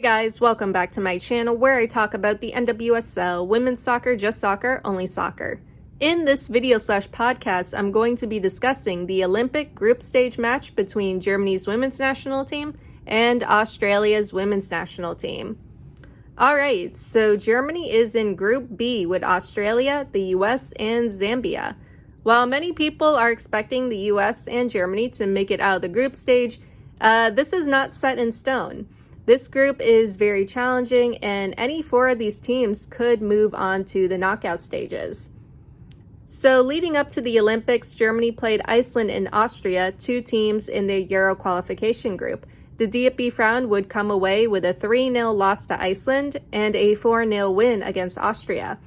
Hey guys, welcome back to my channel where I talk about the NWSL, women's soccer, just soccer, only soccer. In this video/podcast, I'm going to be discussing the Olympic group stage match between Germany's women's national team and Australia's women's national team. Alright, so Germany is in Group B with Australia, the US, and Zambia. While many people are expecting the US and Germany to make it out of the group stage, this is not set in stone. This group is very challenging, and any four of these teams could move on to the knockout stages. So leading up to the Olympics, Germany played Iceland and Austria, two teams in the Euro qualification group. The DFB Frauen would come away with a 3-0 loss to Iceland and a 4-0 win against Austria.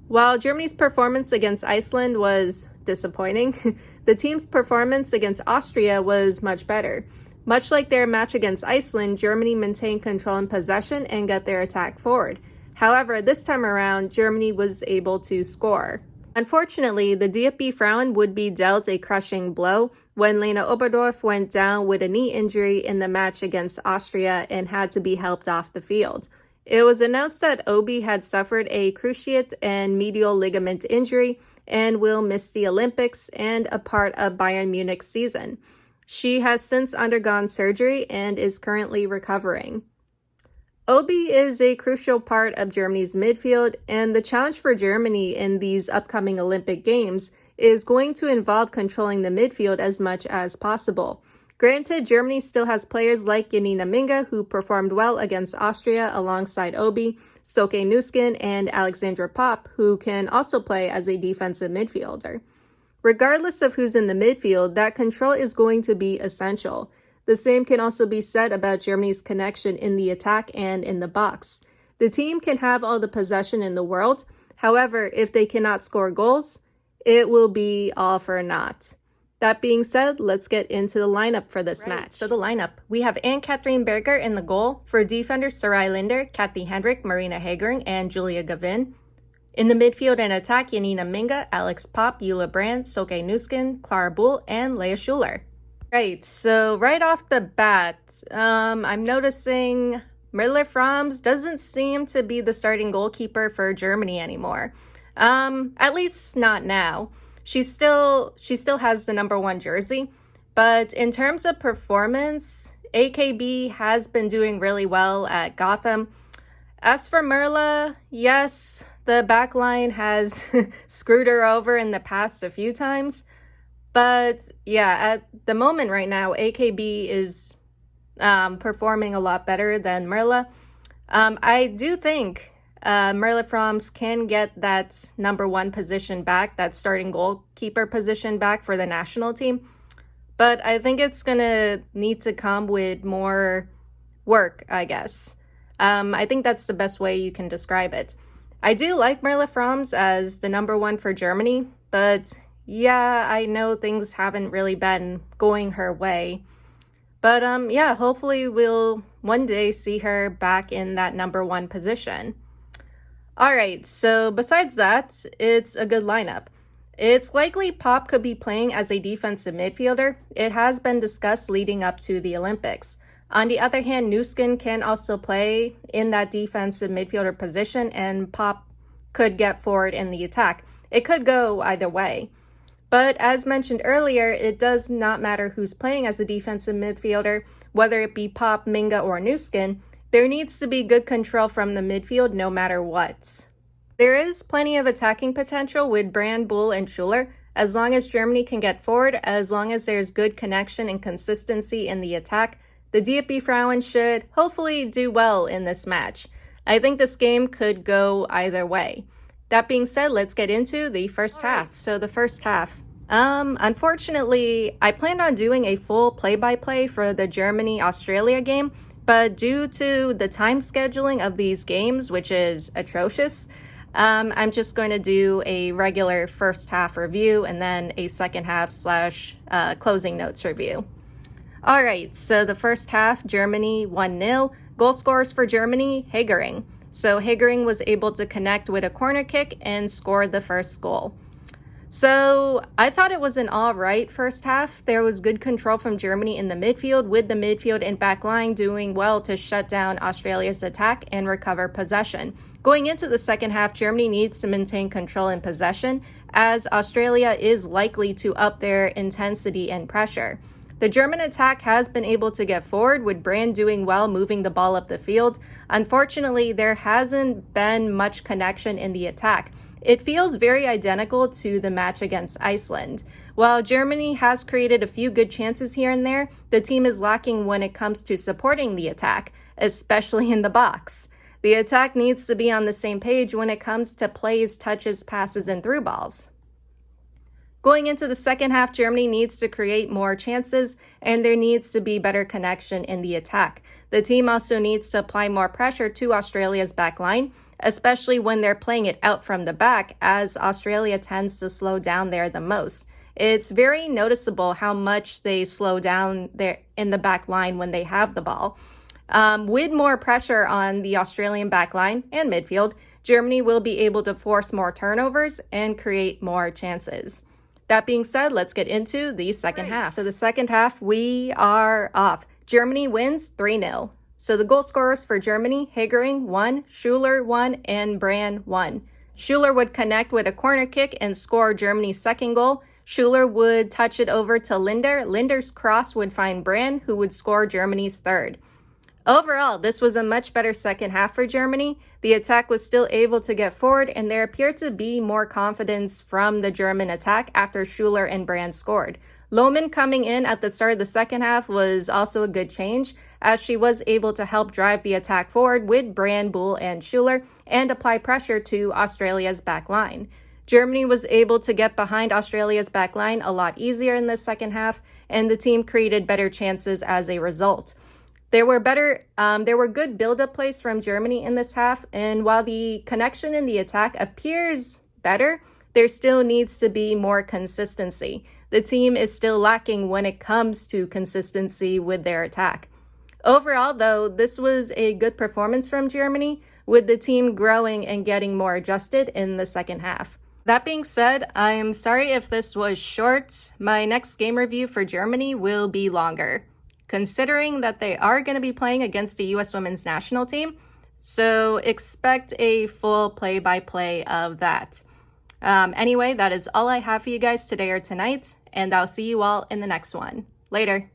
While Germany's performance against Iceland was disappointing, the team's performance against Austria was much better. Much like their match against Iceland, Germany maintained control and possession and got their attack forward. However, this time around, Germany was able to score. Unfortunately, the DFB Frauen would be dealt a crushing blow when Lena Oberdorf went down with a knee injury in the match against Austria and had to be helped off the field. It was announced that Obi had suffered a cruciate and medial ligament injury and will miss the Olympics and a part of Bayern Munich's season. She has since undergone surgery and is currently recovering. Obi is a crucial part of Germany's midfield, and the challenge for Germany in these upcoming Olympic Games is going to involve controlling the midfield as much as possible. Granted, Germany still has players like Janina Minga, who performed well against Austria alongside Obi, Soke Nuskin, and Alexandra Popp, who can also play as a defensive midfielder. Regardless of who's in the midfield, that control is going to be essential. The same can also be said about Germany's connection in the attack and in the box. The team can have all the possession in the world. However, if they cannot score goals, it will be all for naught. That being said, let's get into the lineup for this match. So the lineup, we have Ann-Katrin Berger in the goal. For defenders, Sarai Linder, Kathy Hendrick, Marina Hagering, and Julia Gavin. In the midfield and attack, Janina Minga, Alex Popp, Eula Brand, Soke Nuskin, Clara Bull, and Leah Schuler. Right, so right off the bat, I'm noticing Merle Frams doesn't seem to be the starting goalkeeper for Germany anymore. At least not now. She still has the number 1 jersey, but in terms of performance, AKB has been doing really well at Gotham. As for Merle, yes, the backline has screwed her over in the past a few times. But yeah, at the moment right now, AKB is performing a lot better than Merle. I do think Merle Frams can get that number 1 position back, that starting goalkeeper position back for the national team. But I think it's going to need to come with more work, I guess. I think that's the best way you can describe it. I do like Merle Frams as the number 1 for Germany, but yeah, I know things haven't really been going her way. But yeah, hopefully we'll one day see her back in that number 1 position. Alright, so besides that, it's a good lineup. It's likely Popp could be playing as a defensive midfielder. It has been discussed leading up to the Olympics. On the other hand, Nuskin can also play in that defensive midfielder position, and Popp could get forward in the attack. It could go either way. But as mentioned earlier, it does not matter who's playing as a defensive midfielder, whether it be Popp, Minga, or Nuskin. There needs to be good control from the midfield no matter what. There is plenty of attacking potential with Brand, Bull, and Schuler, as long as Germany can get forward, as long as there's good connection and consistency in the attack. The DFB Frauen should hopefully do well in this match. I think this game could go either way. That being said, let's get into the first half. So the first half. Unfortunately, I planned on doing a full play-by-play for the Germany-Australia game, but due to the time scheduling of these games, which is atrocious, I'm just going to do a regular first half review and then a second half / closing notes review. Alright, so the first half, Germany 1-0. Goal scorers for Germany, Hagering. So Hagering was able to connect with a corner kick and score the first goal. So I thought it was an alright first half. There was good control from Germany in the midfield, with the midfield and back line doing well to shut down Australia's attack and recover possession. Going into the second half, Germany needs to maintain control and possession, as Australia is likely to up their intensity and pressure. The German attack has been able to get forward, with Brand doing well moving the ball up the field. Unfortunately, there hasn't been much connection in the attack. It feels very identical to the match against Iceland. While Germany has created a few good chances here and there, the team is lacking when it comes to supporting the attack, especially in the box. The attack needs to be on the same page when it comes to plays, touches, passes, and through balls. Going into the second half, Germany needs to create more chances, and there needs to be better connection in the attack. The team also needs to apply more pressure to Australia's back line, especially when they're playing it out from the back, as Australia tends to slow down there the most. It's very noticeable how much they slow down there in the back line when they have the ball. With more pressure on the Australian back line and midfield, Germany will be able to force more turnovers and create more chances. That being said, let's get into the second half. So the second half, we are off. Germany wins 3-0. So the goal scorers for Germany: Hegering 1, Schuler 1, and Brand 1. Schuler would connect with a corner kick and score Germany's second goal. Schuler would touch it over to Linder. Linder's cross would find Brand, who would score Germany's third. Overall, this was a much better second half for Germany. The attack was still able to get forward, and there appeared to be more confidence from the German attack after Schuler and Brand scored. Lohmann coming in at the start of the second half was also a good change, as she was able to help drive the attack forward with Brand, Bull, and Schuler and apply pressure to Australia's back line. Germany was able to get behind Australia's back line a lot easier in the second half, and the team created better chances as a result. There were good build-up plays from Germany in this half, and while the connection in the attack appears better, there still needs to be more consistency. The team is still lacking when it comes to consistency with their attack. Overall, though, this was a good performance from Germany, with the team growing and getting more adjusted in the second half. That being said, I'm sorry if this was short. My next game review for Germany will be longer, considering that they are going to be playing against the U.S. women's national team. So expect a full play-by-play of that. Anyway, that is all I have for you guys today or tonight, and I'll see you all in the next one. Later.